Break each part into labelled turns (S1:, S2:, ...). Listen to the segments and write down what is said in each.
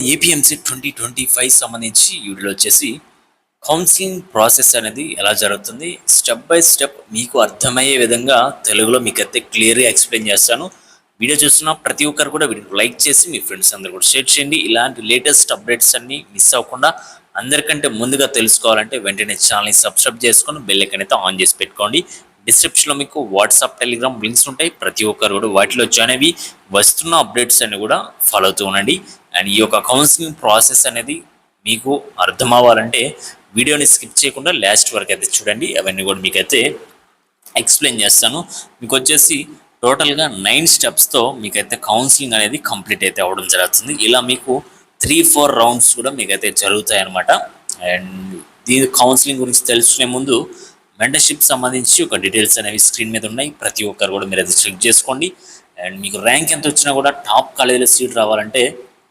S1: APMC 2025 సంబంధించి వీడియోలో వచ్చేసి కౌన్సిలింగ్ ప్రాసెస్ అనేది ఎలా జరుగుతుంది స్టెప్ బై స్టెప్ మీకు అర్థమయ్యే విధంగా తెలుగులో మీకైతే క్లియర్గా ఎక్స్ప్లెయిన్ చేస్తాను. వీడియో చూస్తున్న ప్రతి ఒక్కరు కూడా వీడియో లైక్ చేసి మీ ఫ్రెండ్స్ అందరూ కూడా షేర్ చేయండి. ఇలాంటి లేటెస్ట్ అప్డేట్స్ అన్ని మిస్ అవ్వకుండా అందరికంటే ముందుగా తెలుసుకోవాలంటే వెంటనే ఛానల్ని సబ్స్క్రైబ్ చేసుకొని బెల్ ఐకాన్ అయితే ఆన్ చేసి పెట్టుకోండి. డిస్క్రిప్షన్లో మీకు వాట్సాప్ టెలిగ్రామ్ లింక్స్ ఉంటాయి. ప్రతి ఒక్కరు కూడా వాటిలో జాయిన్ అయ్యి వస్తున్న అప్డేట్స్ అన్ని కూడా ఫాలో అవుతూ ఉండండి. అండ్ ఈ యొక్క కౌన్సిలింగ్ ప్రాసెస్ అనేది మీకు అర్థం అవ్వాలంటే వీడియోని స్కిప్ చేయకుండా లాస్ట్ వరకు అయితే చూడండి. అవన్నీ కూడా మీకైతే ఎక్స్ప్లెయిన్ చేస్తాను. మీకు వచ్చేసి టోటల్గా 9 స్టెప్స్తో మీకైతే కౌన్సిలింగ్ అనేది కంప్లీట్ అయితే అవ్వడం జరుగుతుంది. ఇలా మీకు 3-4 రౌండ్స్ కూడా మీకైతే జరుగుతాయి అన్నమాట. అండ్ దీని కౌన్సిలింగ్ గురించి తెలుసుకునే ముందు మెంటర్షిప్ సంబంధించి ఒక డీటెయిల్స్ అనేవి స్క్రీన్ మీద ఉన్నాయి. ప్రతి ఒక్కరు కూడా మీరు అయితే చెక్ చేసుకోండి. అండ్ మీకు ర్యాంక్ ఎంత వచ్చినా కూడా టాప్ కాలేజీలో సీట్ రావాలంటే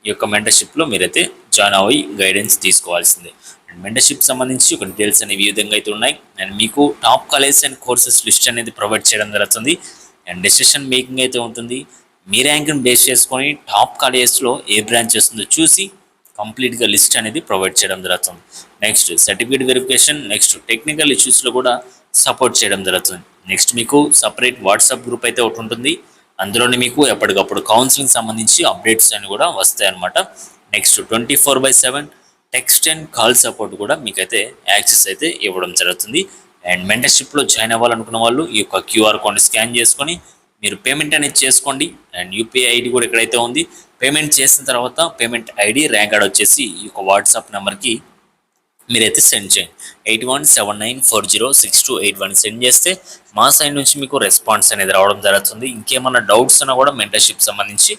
S1: ఈ యొక్క మెంటర్షిప్లో మీరైతే జాయిన్ అయ్యి గైడెన్స్ తీసుకోవాల్సిందే. అండ్ మెంటర్షిప్ సంబంధించి ఒక డీటెయిల్స్ అనేవి ఈ విధంగా అయితే ఉన్నాయి. అండ్ మీకు top colleges and courses list అనేది ప్రొవైడ్ చేయడం జరుగుతుంది. అండ్ డెసిషన్ మేకింగ్ అయితే ఉంటుంది. మీ ర్యాంక్ని బేస్ చేసుకొని టాప్ కాలేజెస్లో ఏ బ్రాంచ్ వస్తుందో చూసి కంప్లీట్గా లిస్ట్ అనేది ప్రొవైడ్ చేయడం జరుగుతుంది. Next certificate verification, next technical ఇష్యూస్లో కూడా సపోర్ట్ చేయడం జరుగుతుంది. నెక్స్ట్ మీకు సపరేట్ వాట్సాప్ గ్రూప్ అయితే ఒకటి ఉంటుంది. అందులోనే మీకు ఎప్పటికప్పుడు కౌన్సిలింగ్ సంబంధించి అప్డేట్స్ అని కూడా వస్తాయి అన్నమాట. Next 24/7 text and call support కూడా మీకైతే యాక్సెస్ అయితే ఇవ్వడం జరుగుతుంది. అండ్ మెంటర్షిప్లో జాయిన్ అవ్వాలనుకున్న వాళ్ళు ఈ యొక్క క్యూఆర్ కోడ్ని స్కాన్ చేసుకొని మీరు పేమెంట్ అనేది చేసుకోండి. అండ్ యూపీఐ ఐడి కూడా ఎక్కడైతే ఉంది. పేమెంట్ చేసిన తర్వాత పేమెంట్ ఐడి ర్యాంక్ కార్డ్ వచ్చేసి ఈ యొక్క వాట్సాప్ నెంబర్కి మీరైతే సెండ్ చేయండి. 8179406281 సెండ్ చేస్తే మా సైడ్ నుంచి మీకు రెస్పాన్స్ అనేది రావడం జరుగుతుంది. ఇంకేమన్నా డౌట్స్ ఉన్నా కూడా మెంటర్షిప్ సంబంధించి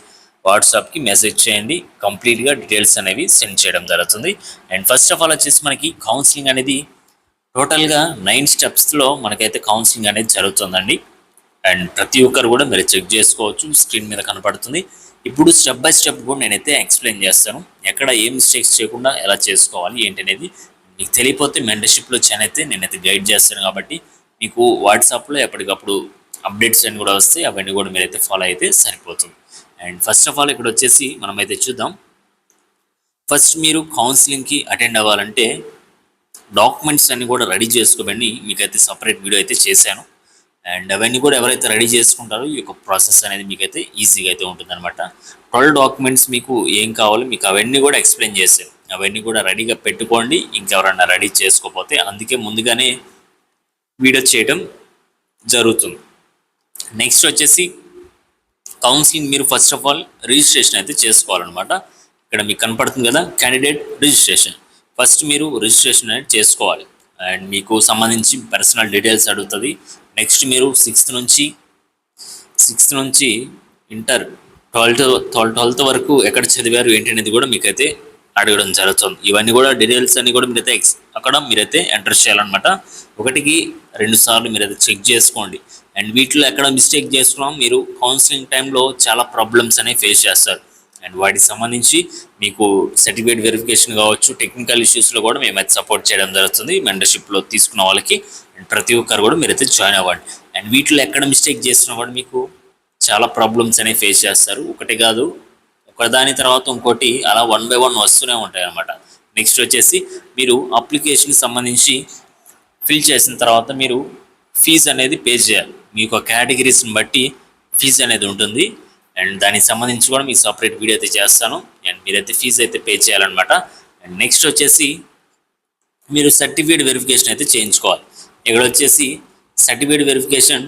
S1: వాట్సాప్కి మెసేజ్ చేయండి. కంప్లీట్గా డీటెయిల్స్ అనేవి సెండ్ చేయడం జరుగుతుంది. అండ్ ఫస్ట్ ఆఫ్ ఆల్ వచ్చేసి మనకి కౌన్సిలింగ్ అనేది టోటల్గా 9 స్టెప్స్లో మనకైతే కౌన్సిలింగ్ అనేది జరుగుతుందండి. అండ్ ప్రతి ఒక్కరు కూడా మీరు చెక్ చేసుకోవచ్చు, స్క్రీన్ మీద కనపడుతుంది. ఇప్పుడు స్టెప్ బై స్టెప్ కూడా నేనైతే ఎక్స్ప్లెయిన్ చేస్తాను. ఎక్కడ ఏం మిస్టేక్స్ చేయకుండా ఎలా చేసుకోవాలి ఏంటి అనేది మీకు తెలియపోతే మెంటర్షిప్లో జాయిన్ అయితే నేనైతే గైడ్ చేస్తాను. కాబట్టి మీకు వాట్సాప్లో ఎప్పటికప్పుడు అప్డేట్స్ అన్ని కూడా వస్తాయి. అవన్నీ కూడా మీరైతే ఫాలో అయితే సరిపోతుంది. అండ్ ఫస్ట్ ఆఫ్ ఆల్ ఇక్కడ వచ్చేసి మనమైతే చూద్దాం. ఫస్ట్ మీరు కౌన్సిలింగ్కి అటెండ్ అవ్వాలంటే డాక్యుమెంట్స్ అన్ని కూడా రెడీ చేసుకోమని మీకైతే సపరేట్ వీడియో అయితే చేశాను. అండ్ అవన్నీ కూడా ఎవరైతే రెడీ చేసుకుంటారో ఈ యొక్క ప్రాసెస్ అనేది మీకైతే ఈజీగా అయితే ఉంటుంది అనమాట. 12 డాక్యుమెంట్స్ మీకు ఏం కావాలో మీకు అవన్నీ కూడా ఎక్స్ప్లెయిన్ చేశాను. అవన్నీ కూడా రెడీగా పెట్టుకోండి. ఇంకెవరన్నా రెడీ చేసుకోకపోతే అందుకే ముందుగానే వీడియో చేయడం జరుగుతుంది. నెక్స్ట్ వచ్చేసి కౌన్సిలింగ్ మీరు ఫస్ట్ ఆఫ్ ఆల్ రిజిస్ట్రేషన్ అయితే చేసుకోవాలన్నమాట. ఇక్కడ మీకు కనపడుతుంది కదా క్యాండిడేట్ రిజిస్ట్రేషన్. ఫస్ట్ మీరు రిజిస్ట్రేషన్ అనేది చేసుకోవాలి. అండ్ మీకు సంబంధించి పర్సనల్ డీటెయిల్స్ అడుగుతుంది. నెక్స్ట్ మీరు సిక్స్త్ నుంచి ఇంటర్ 12th వరకు ఎక్కడ చదివారు ఏంటి అనేది కూడా మీకైతే అడగడం జరుగుతుంది. ఇవన్నీ కూడా డీటెయిల్స్ అన్ని కూడా మీరైతే అక్కడ మీరైతే ఎంటర్ చేయాలన్నమాట. 1-2 సార్లు మీరైతే చెక్ చేసుకోండి. అండ్ వీటిలో ఎక్కడ మిస్టేక్ చేసుకున్నాం మీరు కౌన్సిలింగ్ టైంలో చాలా ప్రాబ్లమ్స్ అనేవి ఫేస్ చేస్తారు. అండ్ వాటికి సంబంధించి మీకు సర్టిఫికేట్ వెరిఫికేషన్ కావచ్చు, టెక్నికల్ ఇష్యూస్లో కూడా మేమైతే సపోర్ట్ చేయడం జరుగుతుంది మెంటర్షిప్లో తీసుకున్న వాళ్ళకి. అండ్ ప్రతి ఒక్కరు కూడా మీరైతే జాయిన్ అవ్వండి. అండ్ వీటిలో ఎక్కడ మిస్టేక్ చేసినా కూడా మీకు చాలా ప్రాబ్లమ్స్ అనేవి ఫేస్ చేస్తారు. ఒకటి కాదు, ఒకదాని తర్వాత ఇంకోటి అలా 1 by 1 వస్తూనే ఉంటాయి అన్నమాట. నెక్స్ట్ వచ్చేసి మీరు అప్లికేషన్కి సంబంధించి ఫిల్ చేసిన తర్వాత మీరు ఫీజు అనేది పే చేయాలి. మీకు కేటగిరీస్ని బట్టి ఫీజు అనేది ఉంటుంది. అండ్ దానికి సంబంధించి కూడా మీకు సపరేట్ వీడియో అయితే చేస్తాను. అండ్ మీరైతే ఫీజు అయితే పే చేయాలన్నమాట. అండ్ నెక్స్ట్ వచ్చేసి మీరు సర్టిఫికేట్ వెరిఫికేషన్ అయితే చేయించుకోవాలి. ఇక్కడ వచ్చేసి సర్టిఫికేట్ వెరిఫికేషన్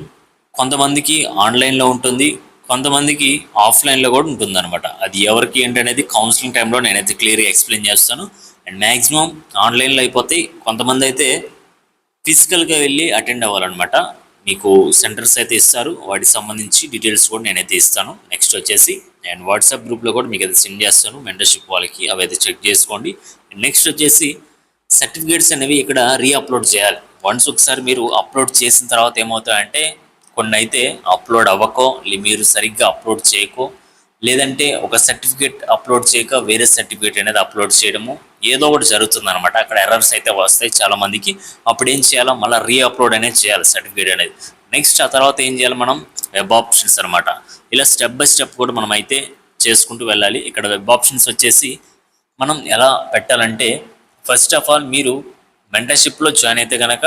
S1: కొంతమందికి ఆన్లైన్లో ఉంటుంది, కొంతమందికి ఆఫ్లైన్లో కూడా ఉంటుంది అనమాట. అది ఎవరికి ఏంటనేది కౌన్సిలింగ్ టైంలో నేనైతే క్లియర్గా ఎక్స్ప్లెయిన్ చేస్తాను. అండ్ మ్యాక్సిమం ఆన్లైన్లో అయిపోతాయి. కొంతమంది అయితే ఫిజికల్గా వెళ్ళి అటెండ్ అవ్వాలన్నమాట. మీకు సెంటర్స్ అయితే ఇస్తారు, వాటికి సంబంధించి డీటెయిల్స్ కూడా నేనైతే ఇస్తాను. నెక్స్ట్ వచ్చేసి నేను వాట్సాప్ గ్రూప్లో కూడా మీకు అయితే సెండ్ చేస్తాను మెంటర్షిప్ వాళ్ళకి, అవి అయితే చెక్ చేసుకోండి. నెక్స్ట్ వచ్చేసి సర్టిఫికేట్స్ అనేవి ఇక్కడ రీఅప్లోడ్ చేయాలి. వన్స్ ఒకసారి మీరు అప్లోడ్ చేసిన తర్వాత ఏమవుతాయంటే కొన్ని అయితే అప్లోడ్ అవ్వకో, మీరు సరిగ్గా అప్లోడ్ చేయకో, లేదంటే ఒక సర్టిఫికేట్ అప్లోడ్ చేయక వేరే సర్టిఫికేట్ అనేది అప్లోడ్ చేయడము ఏదో ఒకటి జరుగుతుంది అనమాట. అక్కడ ఎర్రర్స్ అయితే వస్తాయి చాలామందికి. అప్పుడు ఏం చేయాలో మళ్ళీ రీఅప్లోడ్ అనేది చేయాలి సర్టిఫికేట్ అనేది. నెక్స్ట్ ఆ తర్వాత ఏం చేయాలి మనం వెబ్ ఆప్షన్స్ అనమాట. ఇలా స్టెప్ బై స్టెప్ కూడా మనం అయితే చేసుకుంటూ వెళ్ళాలి. ఇక్కడ వెబ్ ఆప్షన్స్ వచ్చేసి మనం ఎలా పెట్టాలంటే, ఫస్ట్ ఆఫ్ ఆల్ మీరు మెంటర్‌షిప్‌లో జాయిన్ అయితే గనక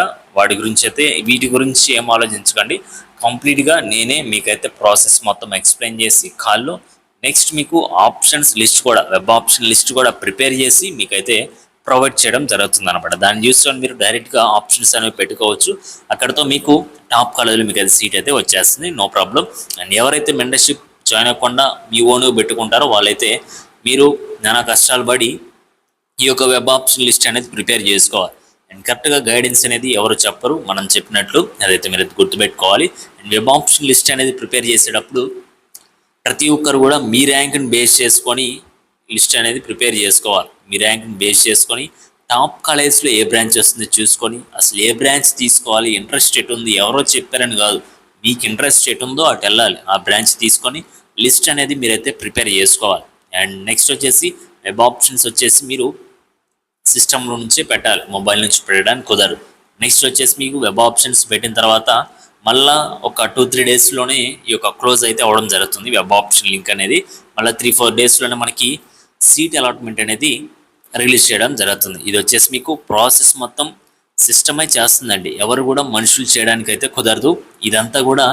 S1: వీటి గురించి ఏం ఆలోచించకండి. కంప్లీట్‌గా నేనే మీకైతే ప్రాసెస్ మొత్తం ఎక్స్‌ప్లెయిన్ చేసి కాల్‌లో నెక్స్ట్ మీకు ఆప్షన్స్ లిస్ట్ కూడా వెబ్ ఆప్షన్ లిస్ట్ కూడా ప్రిపేర్ చేసి మీకైతే ప్రొవైడ్ చేయడం జరుగుతుందనమాట. దాన్ని చూసుకొని మీరు డైరెక్ట్‌గా ఆప్షన్స్ అనేవి పెట్టుకోవచ్చు. అక్కడితో మీకు టాప్ కాలేజ్‌లో మీకైతే సీట్ అయితే వచ్చేస్తుంది. No problem. అండ్ ఎవరైతే మెంటర్‌షిప్ జాయిన్ అవ్వకుండా మీ ఓన్‌గా పెట్టుకుంటారో వాళ్ళైతే మీరు నానా కష్టాలు పడి ఈ యొక్క వెబ్ ఆప్షన్ లిస్ట్ అనేది ప్రిపేర్ చేసుకోవాలి. అండ్ కరెక్ట్‌గా గైడెన్స్ అనేది ఎవరు చెప్పరు. మనం చెప్పినట్లు అదైతే మీరు గుర్తుపెట్టుకోవాలి. అండ్ వెబ్ ఆప్షన్ లిస్ట్ అనేది ప్రిపేర్ చేసేటప్పుడు ప్రతి ఒక్కరు కూడా మీ ర్యాంక్ని బేస్ చేసుకొని లిస్ట్ అనేది ప్రిపేర్ చేసుకోవాలి. మీ ర్యాంక్ని బేస్ చేసుకొని టాప్ కాలేజ్లో ఏ బ్రాంచ్ వస్తుందో చూసుకొని అసలు ఏ బ్రాంచ్ తీసుకోవాలి, ఇంట్రెస్ట్ ఎటు ఉంది, ఎవరో చెప్పారని కాదు, మీకు ఇంట్రెస్ట్ ఎటు ఉందో అటు వెళ్ళాలి. ఆ బ్రాంచ్ తీసుకొని లిస్ట్ అనేది మీరైతే ప్రిపేర్ చేసుకోవాలి. అండ్ నెక్స్ట్ వచ్చేసి వెబ్ ఆప్షన్స్ వచ్చేసి మీరు సిస్టంలో నుంచే పెట్టాలి, మొబైల్ నుంచి పెట్టడానికి కుదరదు. నెక్స్ట్ వచ్చేసి మీకు వెబ్ ఆప్షన్స్ పెట్టిన తర్వాత మళ్ళీ ఒక 2-3 డేస్లోనే ఈ యొక్క క్లోజ్ అయితే అవ్వడం జరుగుతుంది వెబ్ ఆప్షన్ లింక్ అనేది. మళ్ళీ 3-4 డేస్లోనే మనకి సీట్ అలాట్మెంట్ అనేది రిలీజ్ చేయడం జరుగుతుంది. ఇది వచ్చేసి మీకు ప్రాసెస్ మొత్తం సిస్టమే చేస్తుందండి, ఎవరు కూడా మనుషులు చేయడానికి అయితే కుదరదు. ఇదంతా కూడా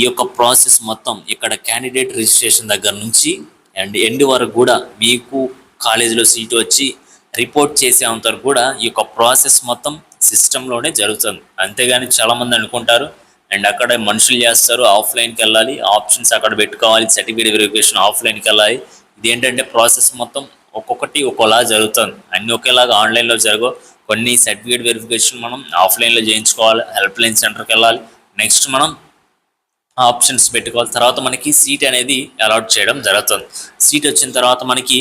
S1: ఈ యొక్క ప్రాసెస్ మొత్తం ఇక్కడ క్యాండిడేట్ రిజిస్ట్రేషన్ దగ్గర నుంచి అండ్ ఎండ్ వరకు కూడా మీకు కాలేజీలో సీట్ వచ్చి రిపోర్ట్ చేసేంత వరకు కూడా ఈ యొక్క ప్రాసెస్ మొత్తం సిస్టంలోనే జరుగుతుంది. అంతేగాని చాలామంది అనుకుంటారు అండ్ అక్కడ మనుషులు చేస్తారు, ఆఫ్లైన్కి వెళ్ళాలి, ఆప్షన్స్ అక్కడ పెట్టుకోవాలి, సర్టిఫికేట్ వెరిఫికేషన్ ఆఫ్లైన్కి వెళ్ళాలి. ఇదేంటంటే ప్రాసెస్ మొత్తం ఒక్కొక్కటి ఒక్కోలా జరుగుతుంది. అన్ని ఒకేలాగా ఆన్లైన్లో జరగవు. కొన్ని సర్టిఫికేట్ వెరిఫికేషన్ మనం ఆఫ్లైన్లో చేయించుకోవాలి, హెల్ప్ లైన్ సెంటర్కి వెళ్ళాలి, నెక్స్ట్ మనం ఆప్షన్స్ పెట్టుకోవాలి. తర్వాత మనకి సీట్ అనేది అలాట్ చేయడం జరుగుతుంది. సీట్ వచ్చిన తర్వాత మనకి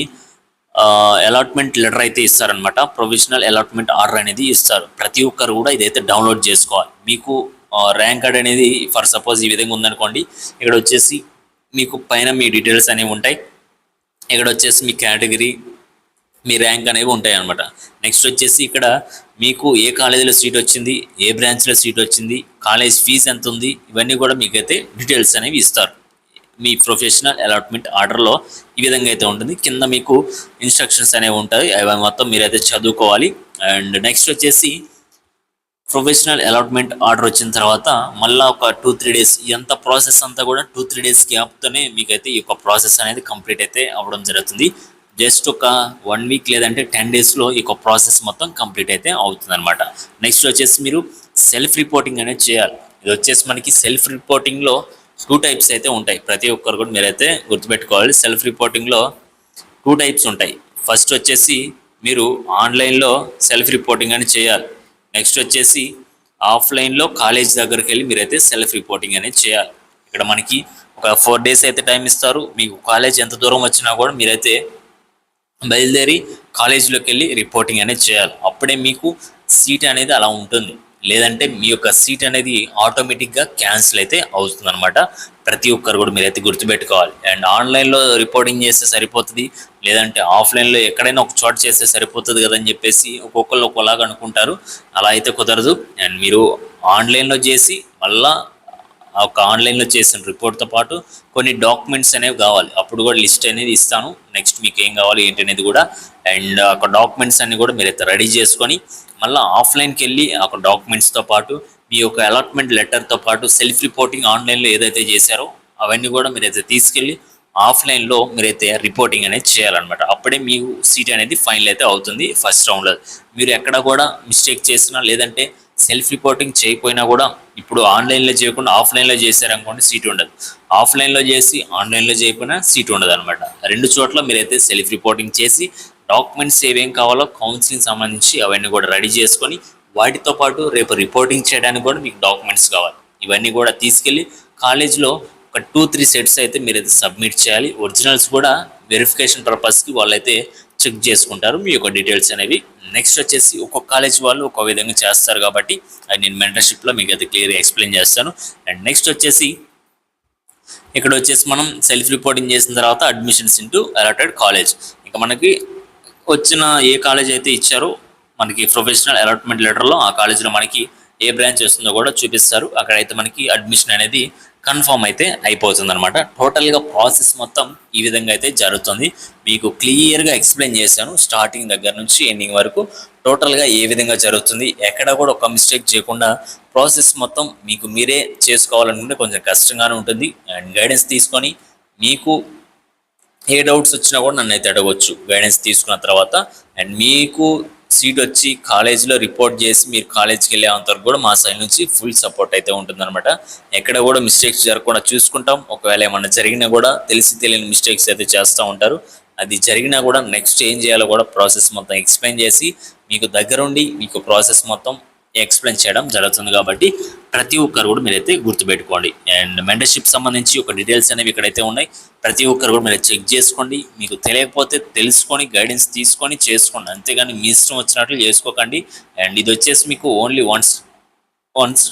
S1: అలాట్మెంట్ లెటర్ అయితే ఇస్తారనమాట. ప్రొవిజనల్ అలాట్మెంట్ ఆర్డర్ అనేది ఇస్తారు. ప్రతి ఒక్కరు కూడా ఇదైతే డౌన్లోడ్ చేసుకోవాలి. మీకు ర్యాంక్ కార్డ్ అనేది ఫర్ సపోజ్ ఈ విధంగా ఉందనుకోండి, ఇక్కడ వచ్చేసి మీకు పైన మీ డీటెయిల్స్ అనేవి ఉంటాయి, ఇక్కడ వచ్చేసి మీ కేటగిరీ, మీ ర్యాంక్ అనేవి ఉంటాయి అనమాట. నెక్స్ట్ వచ్చేసి ఇక్కడ మీకు ఏ కాలేజీలో సీట్ వచ్చింది, ఏ బ్రాంచ్లో సీట్ వచ్చింది, కాలేజ్ ఫీజు ఎంత ఉంది, ఇవన్నీ కూడా మీకైతే డీటెయిల్స్ అనేవి ఇస్తారు. మీ ప్రొఫెషనల్ అలాట్మెంట్ ఆర్డర్లో ఈ విధంగా అయితే ఉంటుంది. కింద మీకు ఇన్స్ట్రక్షన్స్ అనేవి ఉంటాయి, అవి మొత్తం మీరైతే చదువుకోవాలి. అండ్ నెక్స్ట్ వచ్చేసి ప్రొఫెషనల్ అలాట్మెంట్ ఆర్డర్ వచ్చిన తర్వాత మళ్ళీ ఒక 2-3 డేస్, ఎంత ప్రాసెస్ అంతా కూడా 2-3 డేస్ గ్యాప్తోనే మీకైతే ఈ యొక్క ప్రాసెస్ అనేది కంప్లీట్ అయితే అవ్వడం జరుగుతుంది. జస్ట్ ఒక 1 వీక్ లేదంటే 10 డేస్లో ఈ యొక్క ప్రాసెస్ మొత్తం కంప్లీట్ అయితే అవుతుంది అనమాట. నెక్స్ట్ వచ్చేసి మీరు సెల్ఫ్ రిపోర్టింగ్ అనేది చేయాలి. ఇది వచ్చేసి మనకి సెల్ఫ్ రిపోర్టింగ్లో 2 టైప్స్ అయితే ఉంటాయి. ప్రతి ఒక్కరు కూడా మీరైతే గుర్తుపెట్టుకోవాలి. సెల్ఫ్ రిపోర్టింగ్లో 2 టైప్స్ ఉంటాయి. ఫస్ట్ వచ్చేసి మీరు ఆన్లైన్లో సెల్ఫ్ రిపోర్టింగ్ అని చేయాలి. నెక్స్ట్ వచ్చేసి ఆఫ్లైన్లో కాలేజ్ దగ్గరికి వెళ్ళి మీరైతే సెల్ఫ్ రిపోర్టింగ్ అనేది చేయాలి. ఇక్కడ మనకి ఒక 4 డేస్ అయితే టైం ఇస్తారు. మీకు కాలేజ్ ఎంత దూరం వచ్చినా కూడా మీరైతే బయలుదేరి కాలేజీలోకి వెళ్ళి రిపోర్టింగ్ అనేది చేయాలి. అప్పుడే మీకు సీట్ అనేది అలా ఉంటుంది. లేదంటే మీ యొక్క సీట్ అనేది ఆటోమేటిక్గా క్యాన్సిల్ అయితే అవుతుంది అనమాట. ప్రతి ఒక్కరు కూడా మీరైతే గుర్తుపెట్టుకోవాలి. అండ్ ఆన్లైన్లో రిపోర్టింగ్ చేస్తే సరిపోతుంది, లేదంటే ఆఫ్లైన్లో ఎక్కడైనా ఒక చోట చేస్తే సరిపోతుంది కదని చెప్పేసి ఒక్కొక్కరు ఒకలాగా అనుకుంటారు. అలా అయితే కుదరదు. అండ్ మీరు ఆన్లైన్లో చేసి మళ్ళీ ఒక ఆన్లైన్లో చేసిన రిపోర్ట్తో పాటు కొన్ని డాక్యుమెంట్స్ అనేవి కావాలి. అప్పుడు కూడా లిస్ట్ అనేది ఇస్తాను, నెక్స్ట్ మీకు ఏం కావాలి ఏంటి అనేది కూడా. అండ్ ఒక డాక్యుమెంట్స్ అన్ని కూడా మీరైతే రెడీ చేసుకొని మళ్ళీ ఆఫ్లైన్కి వెళ్ళి ఒక డాక్యుమెంట్స్తో పాటు మీ యొక్క అలాట్మెంట్ లెటర్తో పాటు సెల్ఫ్ రిపోర్టింగ్ ఆన్లైన్లో ఏదైతే చేశారో అవన్నీ కూడా మీరైతే తీసుకెళ్ళి ఆఫ్లైన్లో మీరైతే రిపోర్టింగ్ అనేది చేయాలన్నమాట. అప్పుడే మీకు సీట్ అనేది ఫైనల్ అయితే అవుతుంది ఫస్ట్ రౌండ్లో. మీరు ఎక్కడ కూడా మిస్టేక్ చేసినా లేదంటే సెల్ఫ్ రిపోర్టింగ్ చేయకపోయినా కూడా ఇప్పుడు ఆన్లైన్లో చేయకుండా ఆఫ్లైన్లో చేశారనుకోండి సీట్ ఉండదు, ఆఫ్లైన్లో చేసి ఆన్లైన్లో చేయకపోయినా సీట్ ఉండదు అనమాట. 2 చోట్ల మీరైతే సెల్ఫ్ రిపోర్టింగ్ చేసి డాక్యుమెంట్స్ ఏమేం కావాలో కౌన్సిలింగ్ సంబంధించి అవన్నీ కూడా రెడీ చేసుకొని వాటితో పాటు రేపు రిపోర్టింగ్ చేయడానికి కూడా మీకు డాక్యుమెంట్స్ కావాలి. ఇవన్నీ కూడా తీసుకెళ్ళి కాలేజ్లో ఒక 2-3 సెట్స్ అయితే మీరైతే సబ్మిట్ చేయాలి. ఒరిజినల్స్ కూడా వెరిఫికేషన్ పర్పస్కి వాళ్ళైతే చెక్ చేసుకుంటారు మీ యొక్క డీటెయిల్స్ అనేవి. నెక్స్ట్ వచ్చేసి ఒక్కొక్క కాలేజ్ వాళ్ళు ఒక విధంగా చేస్తారు కాబట్టి అది నేను మెంటర్షిప్లో మీకు అయితే క్లియర్గా ఎక్స్ప్లెయిన్ చేస్తాను. అండ్ నెక్స్ట్ వచ్చేసి ఇక్కడ వచ్చేసి మనం సెల్ఫ్ రిపోర్టింగ్ చేసిన తర్వాత అడ్మిషన్స్ ఇంటూ అలాటెడ్ కాలేజ్. ఇంకా మనకి వచ్చిన ఏ కాలేజ్ అయితే ఇచ్చారో మనకి ప్రొఫెషనల్ అలాట్మెంట్ లెటర్లో ఆ కాలేజీలో మనకి ఏ బ్రాంచ్ వస్తుందో కూడా చూపిస్తారు. అక్కడైతే మనకి అడ్మిషన్ అనేది కన్ఫర్మ్ అయితే అయిపోతుంది అనమాట. టోటల్గా ప్రాసెస్ మొత్తం ఈ విధంగా అయితే జరుగుతుంది. మీకు క్లియర్గా ఎక్స్ప్లెయిన్ చేశాను స్టార్టింగ్ దగ్గర నుంచి ఎండింగ్ వరకు టోటల్గా ఏ విధంగా జరుగుతుంది. ఎక్కడ కూడా ఒక మిస్టేక్ చేయకుండా ప్రాసెస్ మొత్తం మీకు మీరే చేసుకోవాలనుకుంటే కొంచెం కష్టంగానే ఉంటుంది. అండ్ గైడెన్స్ తీసుకొని మీకు ఏ డౌట్స్ వచ్చినా కూడా నన్ను అయితే అడగవచ్చు గైడెన్స్ తీసుకున్న తర్వాత. అండ్ మీకు సీట్ వచ్చి కాలేజీలో రిపోర్ట్ చేసి మీరు కాలేజ్కి వెళ్ళేంత వరకు కూడా మా సైడ్ నుంచి ఫుల్ సపోర్ట్ అయితే ఉంటుందన్నమాట. ఎక్కడ కూడా మిస్టేక్స్ జరగకుండా చూసుకుంటాం. ఒకవేళ ఏమన్నా జరిగినా కూడా తెలిసి తెలియని మిస్టేక్స్ అయితే చేస్తూ ఉంటారు. అది జరిగినా కూడా నెక్స్ట్ ఏం చేయాలో కూడా ప్రాసెస్ మొత్తం ఎక్స్ప్లెయిన్ చేసి మీకు దగ్గరుండి మీకు ప్రాసెస్ మొత్తం ఎక్స్ప్లెయిన్ చేయడం జరుగుతుంది. కాబట్టి ప్రతి ఒక్కరు కూడా మీరైతే గుర్తుపెట్టుకోండి. అండ్ మెంటర్షిప్ సంబంధించి ఒక డీటెయిల్స్ అనేవి ఇక్కడైతే ఉన్నాయి. ప్రతి ఒక్కరు కూడా మీరు చెక్ చేసుకోండి. మీకు తెలియకపోతే తెలుసుకొని గైడెన్స్ తీసుకొని చేసుకోండి. అంతేగాని మీ ఇష్టం వచ్చినట్లు చేసుకోకండి. అండ్ ఇది వచ్చేసి మీకు ఓన్లీ వన్స్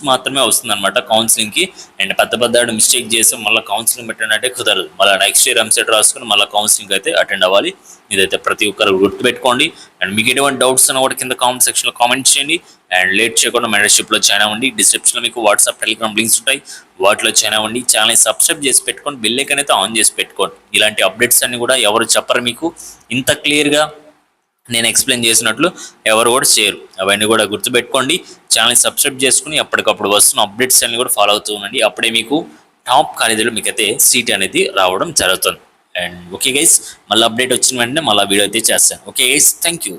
S1: మాత్రమే వస్తుంది అనమాట కౌన్సిలింగ్కి. అండ్ పెద్ద మిస్టేక్ చేసి మళ్ళీ కౌన్సిలింగ్ పెట్టినట్టే కుదరదు. మళ్ళీ నెక్స్ట్ ఇయర్ ఎంసెట్ రాసుకుని మళ్ళీ కౌన్సిలింగ్ అయితే అటెండ్ అవ్వాలి. ఇదైతే ప్రతి ఒక్కరు గుర్తుపెట్టుకోండి. అండ్ మీకు ఎటువంటి డౌట్స్ అన్న కూడా కింద కామెంట్ సెక్షన్లో కామెంట్ చేయండి. అండ్ లేట్ చేయకుండా మెంటర్షిప్లో జాయిన్ అవ్వండి. డిస్క్రిప్షన్లో మీకు వాట్సాప్ టెలిగ్రామ్ లింక్స్ ఉంటాయి, వాటిలో జాయిన్ అవ్వండి. ఛానల్ని సబ్స్క్రైబ్ చేసి పెట్టుకోండి, బెల్ ఐకాన్ అయితే ఆన్ చేసి పెట్టుకోండి. ఇలాంటి అప్డేట్స్ అన్ని కూడా ఎవరు చెప్పరు మీకు. ఇంత క్లియర్గా నేను ఎక్స్ప్లెయిన్ చేసినట్లు ఎవరు కూడా చేయరు. అవన్నీ కూడా గుర్తుపెట్టుకోండి. ఛానల్ని సబ్స్క్రైబ్ చేసుకుని అప్పటికప్పుడు వస్తున్న అప్డేట్స్ అన్ని కూడా ఫాలో అవుతూ ఉండండి. అప్పుడే మీకు టాప్ కాలేజీలో మీకైతే సీట్ అనేది రావడం జరుగుతుంది. అండ్ ఓకే గైస్, మళ్ళీ అప్డేట్ వచ్చిన వెంటనే మళ్ళీ వీడియో అయితే చేస్తాను. Okay guys, thank you.